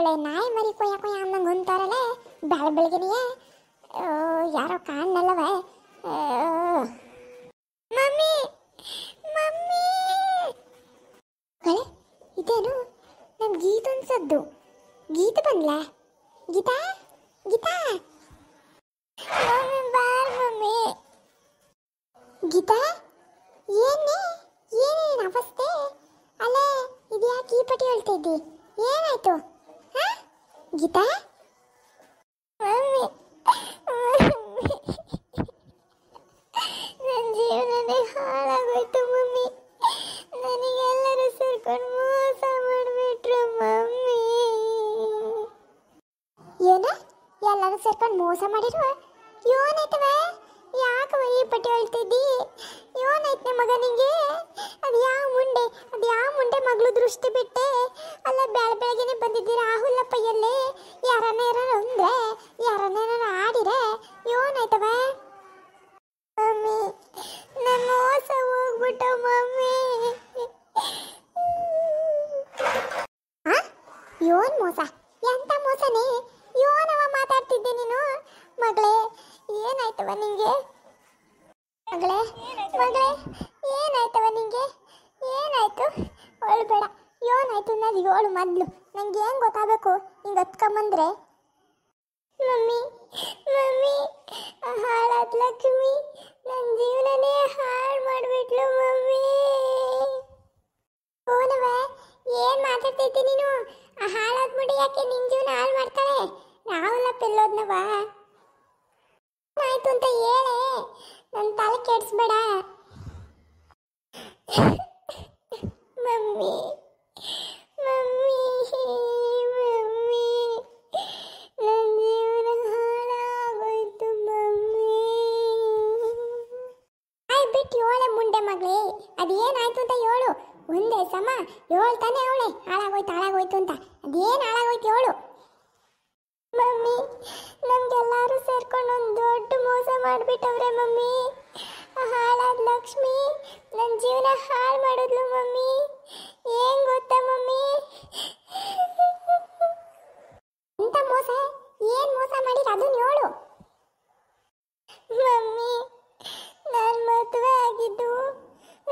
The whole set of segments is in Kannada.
ಒಳ್ಳೆ ನಾಯಿ ಮರಿ ಕೊಯ್ಯ ಕೊಯ್ಯ ಅನ್ನಂಗೆ ಅಂತಾರಲ್ಲ ಬೆಳಗ್ಗೆನೆಯೇ ಯಾರೋ ಕಾಣಲ್ಲವೇ. ಮಮ್ಮಿ ಮಮ್ಮಿ ಕಳೆ ಇದೇನು ನಮ್ ಗೀತ ಅನ್ಸದ್ದು. ಗೀತ ಬಂದ್ಲ? ಗೀತಾ ಗೀತಾ ಮಮ್ಮಿ ಬಾರ್ ಮಮ್ಮಿ. ಗೀತಾ ಏನೇ ಏನೇನು ಅವಸ್ಥೆ? ಅಲ್ಲೇ ಇದ್ಯಾಕೆ ಈ ಪಟ್ಟಿ ಹೇಳ್ತಾ ಇದ್ದಿ? ಏನಾಯ್ತು ಹಾ ಗೀತಾ? ಮಮ್ಮಿ ನನ್ನ ಜೀವನನೇ ಹಾಳಾಗೋಯ್ತು ಮಮ್ಮಿ. ನನಗೆಲ್ಲರೂ ಸೇರ್ಕೊಂಡು ಮೋಸ ಮಾಡಿಬಿಟ್ರು ಮಮ್ಮಿ. ಏನ ಎಲ್ಲರೂ ಸೇರ್ಕೊಂಡು ಮೋಸ ಮಾಡಿರುವ? ಏನಾಯ್ತವ? ಯಾಕವ ಈ ಪಟ್ಟಿ ಹೇಳ್ತಿದ್ದಿ? ಏನಾಯ್ತು ಮಗನಿಗೆ? ಅದು ಯಾವ ಮುಂಡೆ ಮಗಳು ದೃಷ್ಟಿ ಬಿಟ್ಟೆ? ಅಲ್ಲ ಬೆಳಗ್ಗೆನೆ ಬಂದಿದ್ದೀರ ರಾಹುಲಪ್ಪ ಎಲ್ಲೇ? ಯಾರನ್ನೇರ ಅಂದ್ರೆ ಯಾರನ್ನೇರ ಆಡಿರೆ ಏನಾಯ್ತವ? ಮಮ್ಮಿ ನನ್ನ ಮೋಸ ಹೋಗ್ಬಿಟ್ಟ ಮಮ್ಮಿ. ಯೋನ್ ಮೋಸ? ಎಂತ ಮೋಸನೇ? ಯೋನವ ಮಾತಾಡ್ತಿದ್ದೆ ನೀನು? ಮಗಳೇ ಏನಾಯ್ತವ ನಿಂಗೆ? ಮಗಳೇ ಮಗಳೇ ಏನಾಯ್ತವ ನಿಂಗೆ? ಏನಾಯ್ತು? ಒಳ್ಬೇಡ. ಏನಾಯ್ತು ಅನ್ನೋದು ಹೇಳು ಮೊದಲು. ನಂಗೆ ಹೆಂಗೆ ಗೊತ್ತಾಗಬೇಕು ಹಿಂಗೆ ಹತ್ಕೊಂಬಂದ್ರೆ? ಮಮ್ಮಿ ಮಮ್ಮಿ ಹಾಳಾದ ಲಕ್ಷ್ಮಿ ನನ್ನ ಜೀವನನೇ ಹಾಳು ಮಾಡಿಬಿಟ್ಲು ಮಮ್ಮಿ. ಓನವ ಏನು ಮಾತಾಡ್ತೈತಿ ನೀನು? ಹಾಳಾದ ಮುಡಿ ಯಾಕೆ ನಿನ್ನ ಜೀವನ ಹಾಳು ಮಾಡ್ತಾಳೆ? ನಾವೆಲ್ಲ ಪೆಲ್ಲೋದ್ನವ ಆಯ್ತು ಅಂತ ಹೇಳೆ. ನನ್ನ ತಲೆ ಕೆಡಿಸ್ಬೇಡ ಮಮ್ಮಿ ಮಮ್ಮಿ ಮಮ್ಮಿ ನನ್ನ ಜೀವನ ಹಾಳಾಗೋಯ್ತು ಮಮ್ಮಿ. ಬಿಟ್ಟು ಹೇಳೆ ಮುಂಡೆ ಮಗಳೇ, ಅದೇನಾಯ್ತು ಅಂತ ಹೇಳು. ಒಂದೇ ಸಮ ಹೇಳ್ತಾನೆ ಅವಳೆ ಹಾಳಾಗೋಯ್ತು ಅಂತ. ಅದೇನು ಹಾಳಾಗೋಯ್ತು ಹೇಳು. ಮಮ್ಮಿ ನಮ್ಗೆಲ್ಲರೂ ಸೇರ್ಕೊಂಡು ಒಂದು ದೊಡ್ಡ ಮೋಸ ಮಾಡಿಬಿಟ್ಟವ್ರೆ ಮಮ್ಮಿ. ಹಾಳಾದ ಲಕ್ಷ್ಮಿ ನನ್ನ ಜೀವನ ಹಾಳು ಮಾಡಿದ್ಲು ಮಮ್ಮಿ. ಏನ್ ಗೊತ್ತಾ ಮಮ್ಮಿ? ಎಂತ ಮೋಸ? ಏನ್ ಮೋಸ ಮಾಡಿರ ಅದನ್ನ ಹೇಳು. ಮಮ್ಮಿ ನಾನು ಮದುವೆ ಆಗಿದ್ದು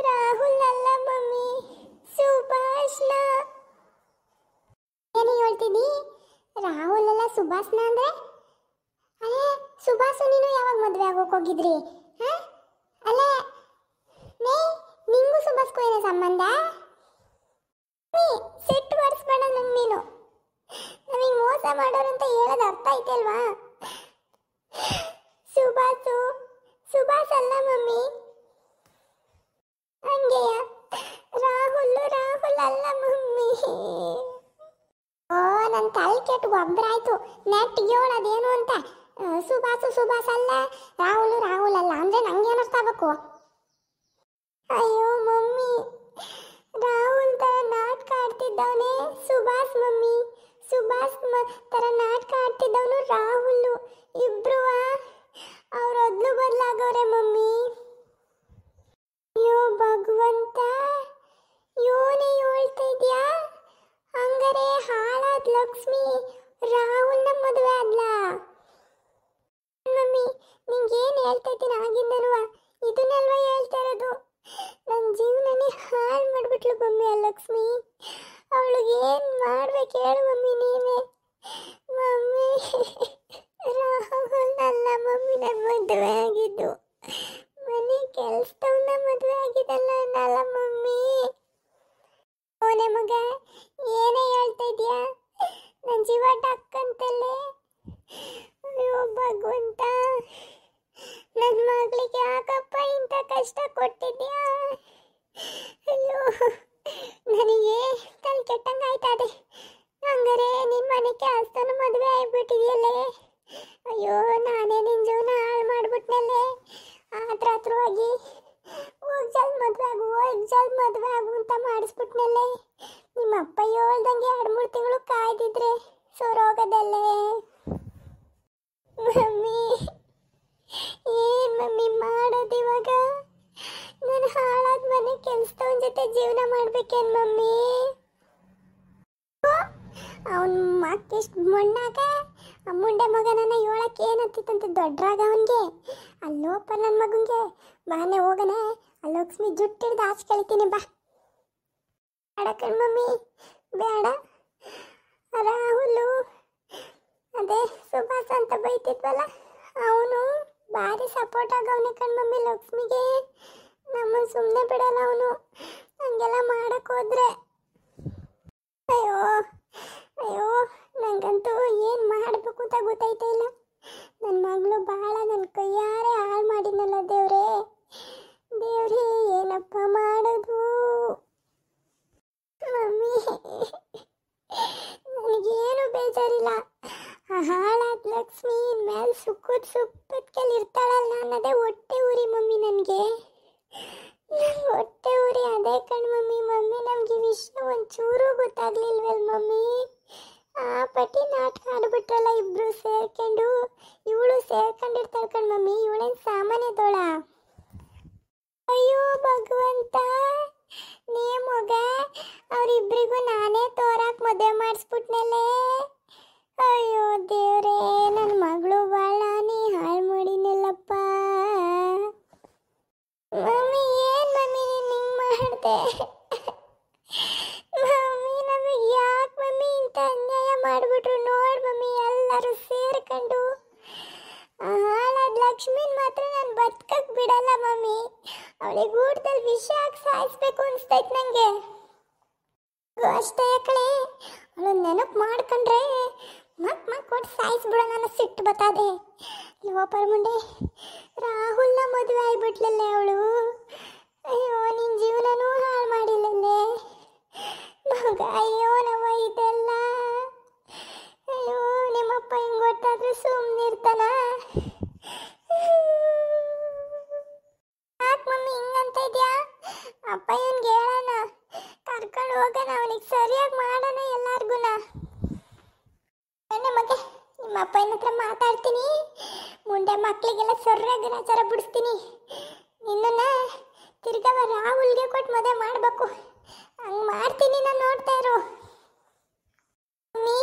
ರಾಹುಲ್ ಅಲ್ಲ ಮಮ್ಮಿ, ಸುಭಾಷ್ನ. ಏನು ಹೇಳ್ತಿದ್ದಿ? ರಾಹುಲ್ ಅಲ್ಲ ಸುಭಾಷ್ನ ಅಂದ್ರೆ? ಅಲ್ಲೇ ಸುಭಾಷ್ ನೀನು ಯಾವಾಗ ಮದುವೆ ಆಗೋಕೆ ಹೋಗಿದ್ರಿ? ಹಾ ಅಲ್ಲೇ ನಿಂಗೂ ಸುಭಾಷ್ಗೂ ಏನೋ ಸಂಬಂಧ? ಸಿಟ್ಟು ಬರ್ಸ್ಬೇಡ ನಂಗೆ ನೀನು. ನಮಗೆ ಮೋಸ ಮಾಡೋರಂತ ಹೇಳೋದು ಅರ್ಥ ಐತಲ್ವಾ? ಸುಭಾಷ್ ಅಲ್ಲ ಮಮ್ಮಿ. ಹಂಗೆಯ ರಾಹುಲ್ ಅಲ್ಲ ಮಮ್ಮಿ. ಓ ನನ್ನ ತಲೆ ಕೆಟ್ಟು ಒಬ್ಬರಾಯ್ತು. ನೆಟ್ಟಿಗೆ ಹೇಳೋದೇನು ಅಂತ. ಸುಭಾಷ್ ಅಲ್ಲ ರಾಹುಲ್ ಅಲ್ಲ ಅಂದ್ರೆ ನಂಗೆ ಏನರ್ಥ ಆಗಬೇಕು? ಅಯ್ಯೋ ಮಮ್ಮಿ ರಾಹುಲ್ ತರ ನಾಟಕ ಆಡ್ತಿದ್ದವನೇ ಸುಭಾಷ್ ಮಮ್ಮಿ. ಸುಭಾಷ್ ತರ ನಾಟಕ ಆಡ್ತಿದ್ದವನು ರಾಹುಲ್. ಇಬ್ರು ಅವ್ರ ಒದ್ಲು ಬದಲಾಗವ್ರೆ ಮಮ್ಮಿ. ಅಯ್ಯೋ ಭಗವಂತ ಯೋನೇ ಹೇಳ್ತಾ ಇದ್ಯಾ? ಹಂಗಾರೆ ಹಾಳಾದ ಲಕ್ಷ್ಮಿ ರಾಹುಲ್ನ ಮದುವೆ ಆದ್ಲಾ? ಮಮ್ಮಿ ನಿಂಗೇನು ಹೇಳ್ತಾ ಇದ್ದೀನಿ ಆಗಿಂದನೂ ಇದನ್ನೆಲ್ವ ಹೇಳ್ತಾ ಇರೋದು? ನನ್ನ ಜೀವನನೇ ಹಾಳು ಮಾಡಿಬಿಟ್ಲು ಮಮ್ಮಿ ಆ ಲಕ್ಷ್ಮಿ. ಅವಳಿಗೆ ಏನು ಮಾಡ್ಬೇಕು ಹೇಳು ಮಮ್ಮಿ ನೀವೇ. ಮಮ್ಮಿ ರಾಹುಲ್ ಅಲ್ಲ ಮಮ್ಮಿ ನನ್ನ ಮದುವೆ ಆಗಿದ್ದು. ಮನೆ ಕೆಲಸದವನ್ನ ಮದುವೆ ಆಗಿದ್ದಲ್ಲ ಅಲ್ಲ ಮಮ್ಮಿ. ಓನೆ ಮಗ ಏನೇ ಹೇಳ್ತಾ ಇದೀಯಾ? ನನ್ನ ಜೀವ ಡಕ್ಕಂತಲ್ಲೇ. ಅಯ್ಯೋ ಭಗವಂತ ನನ್ನ ಮಗಳಿಗೆ ಯಾಕಪ್ಪ ಇಂಥ ಕಷ್ಟ ಕೊಟ್ಟಿದ್ಯಾ? ಅಯ್ಯೋ ನನಗೆ ತಲೆ ಕೆಟ್ಟಂಗೆ ಆಯ್ತದೆ. ಹಂಗಾರೆ ನಿನ್ನ ಮನೆ ಕೆಲಸದವನು ಮದುವೆ ಆಗಿಬಿಟ್ಟಿದೆಯಲ್ಲೇ. ಅಯ್ಯೋ ನಾನೇ ನಿನ್ನ ಜೀವನ ಹಾಳು ಮಾಡಿಬಿಟ್ನಲ್ಲೇ. ಹತ್ರವಾಗಿ ಹೋಗಿ ಜಲ್ದಿ ಮದುವೆ ಆಗು ಅಂತ ಮಾಡಿಸ್ಬಿಟ್ನಲ್ಲೇ. ನಿಮ್ಮ ಅಪ್ಪ ಹೇಳ್ದಂಗೆ 2-3 ತಿಂಗಳು ಕಾಯ್ದಿದ್ರೆ ಸೋರೋಗದಲ್ಲೇ. ಮಮ್ಮಿ ಏನ್ ಮಮ್ಮಿ ಮಾಡೋದು ಇವಾಗ? ನಾನು ಹಾಳಾದ ಮನೆ ಕೆಲಸದವನ ಜೊತೆ ಜೀವನ ಮಾಡ್ಬೇಕೇನು ಮಮ್ಮಿ? ಅವನ ಯಾಕಿಷ್ಟು ಮಣ್ಣಾಗ ಆ ಮುಂಡೆ ಮಗನನ್ನ ಏಳಕ್ಕೆ ಏನಂತಿತ್ತಂತೆ ದೊಡ್ಡರಾಗ ಅವನಿಗೆ ಅಲ್ಲೋಪ ನನ್ನ ಮಗನಿಗೆ ಬಾನೆ ಹೋಗನೆ ಆ ಲಕ್ಷ್ಮಿ ಜುಟ್ಟಿಡ್ದು ಆಚೆ ಕಳಿತೀನಿ ಬಾ ಬೇಡ ಕಣ್ಮಮ್ಮಿ ಬೇಡ ರಾಹುಲು ಅದೇ ಸುಭಾಷ್ ಅಂತ ಬೈತಿದ್ವಲ್ಲ ಅವನು ಭಾರಿ ಸಪೋರ್ಟ್ ಆಗವನೆ ಕಣ್ಮಮ್ಮಿ ಲಕ್ಷ್ಮಿಗೆ ನಮ್ಮನ್ನು ಸುಮ್ಮನೆ ಬಿಡಲ್ಲ ಅವನು ಹಂಗೆಲ್ಲ ಮಾಡಕ್ಕೆ ಹೋದ್ರೆ ಅಯ್ಯೋ ಅಯ್ಯೋ ನಂಗಂತೂ ಏನು ಮಾಡಬೇಕು ಅಂತ ಗೊತ್ತಾಯ್ತಾ ಇಲ್ಲ ನನ್ನ ಮಗಳು ಭಾಳ ನನ್ನ ಕೈಯಾರೆ ಹಾಳು ಮಾಡಿದ್ನಲ್ಲ ದೇವ್ರೇ ದೇವ್ರೇ ಏನಪ್ಪ ಮಾಡೋದು ಮಮ್ಮಿ ನನಗೇನು ಬೇಜಾರಿಲ್ಲ ಆ ಹಾಳಾದ ಲಕ್ಷ್ಮಿ ಮೇಲೆ ಸುಪ್ಪತ್ಕೆಲ್ಲಿ ಇರ್ತಾಳಲ್ಲ ಅನ್ನೋದೇ ಹೊಟ್ಟೆ ಉರಿ ಮಮ್ಮಿ ನನಗೆ ಹೊಟ್ಟೆ ಉರಿ ಅದೇ ಕಣ್ ಮಮ್ಮಿ ಮಮ್ಮಿ ನಮ್ಗೆ ಈ ವಿಷಯ ಒಂಚೂರು ಗೊತ್ತಾಗ್ಲಿಲ್ವಲ್ ಮಮ್ಮಿ ಆ ಪಟ್ಟಿ ನಾಟಕ ಆಡ್ಬಿಟ್ರಲ್ಲ ಇಬ್ರು ಸೇರ್ಕೊಂಡು ಇವಳು ಸೇರ್ಕೊಂಡಿರ್ತಾಳೆ ಕಣ್ ಮಮ್ಮಿ ಇವಳೇನು ಸಾಮಾನ್ಯದೋಳ ಅಯ್ಯೋ ಭಗವಂತ ನೀ ಮಗ ಅವರಿಬ್ಬರಿಗೂ ನಾನೇ ತೋರಾಕ್ ಮದುವೆ ಮಾಡಿಸ್ಬಿಟ್ನಲ್ಲೇ ಅಯ್ಯೋ ದೇವ್ರೇ ನನ್ನ ಮಗಳು ಬಾಳ ನೀ ಹಾಳು ಮಾಡಿನಲ್ಲಪ್ಪ ಮಮ್ಮಿ ಏನ್ ಮಮ್ಮಿ ನಿಂಗೆ ಮಾಡಿದೆ ಮಮ್ಮಿ ನಮಗೆ ಯಾಕೆ ಮಮ್ಮಿ ಇಂಥ ಅನ್ಯಾಯ ಮಾಡಿಬಿಟ್ರು ನೋಡ್ ಮಮ್ಮಿ ಎಲ್ಲರೂ ಸೇರ್ಕೊಂಡು ಹಾಳಾದ ಲಕ್ಷ್ಮಿನ್ ಮಾತ್ರ ನಾನು ಬದುಕಕ್ಕೆ ಬಿಡಲ್ಲ ಮಮ್ಮಿ ಅವಳಿಗೆ ಊಟದಲ್ಲಿ ವಿಷ ಹಾಕಿ ಸಾಯಿಸ್ಬೇಕು ಅನಿಸ್ತೈತೆ ನನಗೆ ಅಷ್ಟೇ ಕಳೆ ಅವಳು ನೆನಪು ಮಾಡ್ಕೊಂಡ್ರೆ ಮಕ್ ಕೊಟ್ಟು ಸಾಯಿಸ್ಬಿಡೋ ನನ್ನ ಸಿಟ್ಟು ಬತ್ತದೆ ಲೋಪರ್ ಮುಂಡೆ ರಾಹುಲ್ನ ಮದುವೆ ಆಗಿಬಿಟ್ಲಲ್ಲೇ ಅವಳು ಅಯ್ಯೋ ನಿನ್ನ ಜೀವನನೂ ಹಾಳು ಮಾಡಿಲ್ಲಲ್ಲೇ ಮಗ ಅಯ್ಯೋ ನಮ್ಮ ಇದೆಲ್ಲ ಅಯ್ಯೋ ನಿಮ್ಮಪ್ಪ ಹಿಂಗೆ ಗೊತ್ತಾದ್ರೂ ಸುಮ್ಮನಿರ್ತಾನ ಯಾಕೆ ಮಮ್ಮಿ ಹಿಂಗಂತ ಇದೆಯಾ ಅಪ್ಪ ಇವನ್ಗೆ ಹೇಳೋಣ ಕರ್ಕೊಂಡು ಹೋಗೋಣ ಅವನಿಗೆ ಸರಿಯಾಗಿ ಮಾಡೋಣ ಎಲ್ಲಾರ್ಗು ನಮಗೆ ನಿಮ್ಮ ಅಪ್ಪನ ಹತ್ರ ಮಾತಾಡ್ತೀನಿ ಮುಂದೆ ಮಕ್ಕಳಿಗೆಲ್ಲ ಸರಿಯಾಗಿ ಗ್ರಾಚಾರ ಬಿಡಿಸ್ತೀನಿ ನಿನ್ನನ್ನ ತಿರ್ಗವ ರಾಹುಲ್ಗೆ ಕೊಟ್ಟು ಮದುವೆ ಮಾಡಬೇಕು ಹಂಗೆ ಮಾಡ್ತೀನಿ ನಾನು ನೋಡ್ತಾ ಇರು ಮಮ್ಮಿ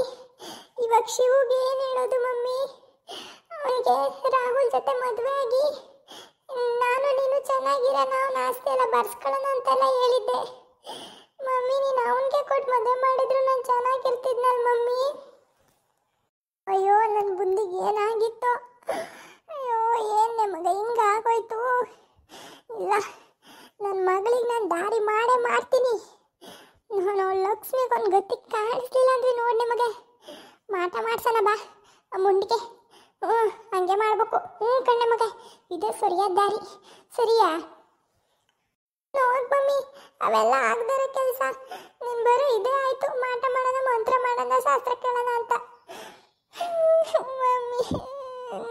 ಇವಾಗ ಶಿವುಗೆ ಏನು ಹೇಳೋದು ಮಮ್ಮಿ ಅವನಿಗೆ ರಾಹುಲ್ ಜೊತೆ ಮದುವೆ ಆಗಿ ನಾನು ನೀನು ಚೆನ್ನಾಗಿರೋಣ ಅವನ ಆಸ್ತಿ ಎಲ್ಲ ಬರ್ಸ್ಕೊಳ್ಳೋಣ ಅಂತೆಲ್ಲ ಹೇಳಿದ್ದೆ ಮಮ್ಮಿ ನೀನು ಅವನಿಗೆ ಕೊಟ್ಟು ಮದುವೆ ಮಾಡಿದ್ರು ನಾನು ಚೆನ್ನಾಗಿರ್ತಿದ್ನಲ್ಲ ಮಮ್ಮಿ ಅಯ್ಯೋ ನನ್ನ ಬುಂದಿಗೆ ಏನಾಗಿತ್ತು ಅಯ್ಯೋ ಏನೇ ಮಗ ಹಿಂಗಾಗೋಯ್ತು ಇಲ್ಲ ನನ್ನ ಮಗಳಿಗೆ ನಾನು ದಾರಿ ಮಾಡೇ ಮಾಡ್ತೀನಿ ನಾನು ಲಕ್ಷ್ಮಿಗೆ ಒಂದು ಗತಿ ಕಾಣಿಸ್ಲಿಲ್ಲ ಅಂದ್ರೆ ನೋಡಿ ನಿಮಗೆ ಮಾಟ ಮಾಡ್ಸೋಣ ಬಾ ಆ ಮುಂಡಿಗೆ ಹಂಗೆ ಮಾಡ್ಬೇಕು ಕಣ್ಣೆ ಮಗ ಇದೇ ಸರಿಯಾದ ದಾರಿ ಸರಿಯಾ ನೋಡ್ ಮಮ್ಮಿ ಅವೆಲ್ಲ ಆಗದಿರೋ ಕೆಲಸ ನೀನು ಬರೋ ಇದೇ ಆಯ್ತು ಮಾಟ ಮಾಡೋಣ ಮಂತ್ರ ಮಾಡೋಣ ಶಾಸ್ತ್ರ ಕೇಳೋಣ ಅಂತ ಮಮ್ಮಿ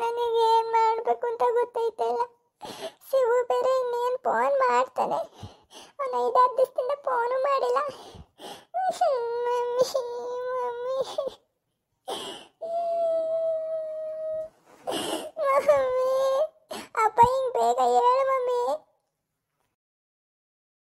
ನನಗೆ ಏನು ಮಾಡಬೇಕು ಅಂತ ಗೊತ್ತೈತಲ್ಲ ಶಿವು ಬೇರೆ ಇನ್ನೇನು ಫೋನ್ ಮಾಡ್ತಾನೆ ಅವನು 5-6 ದಿವಸದಿಂದ ಫೋನು ಮಾಡಿಲ್ಲ ಮಮ್ಮಿ ಮಮ್ಮಿ ಮಮ್ಮಿ ಅಪ್ಪ ಹಿಂಗೆ ಬೇಗ ಹೇಳು ಮಮ್ಮಿ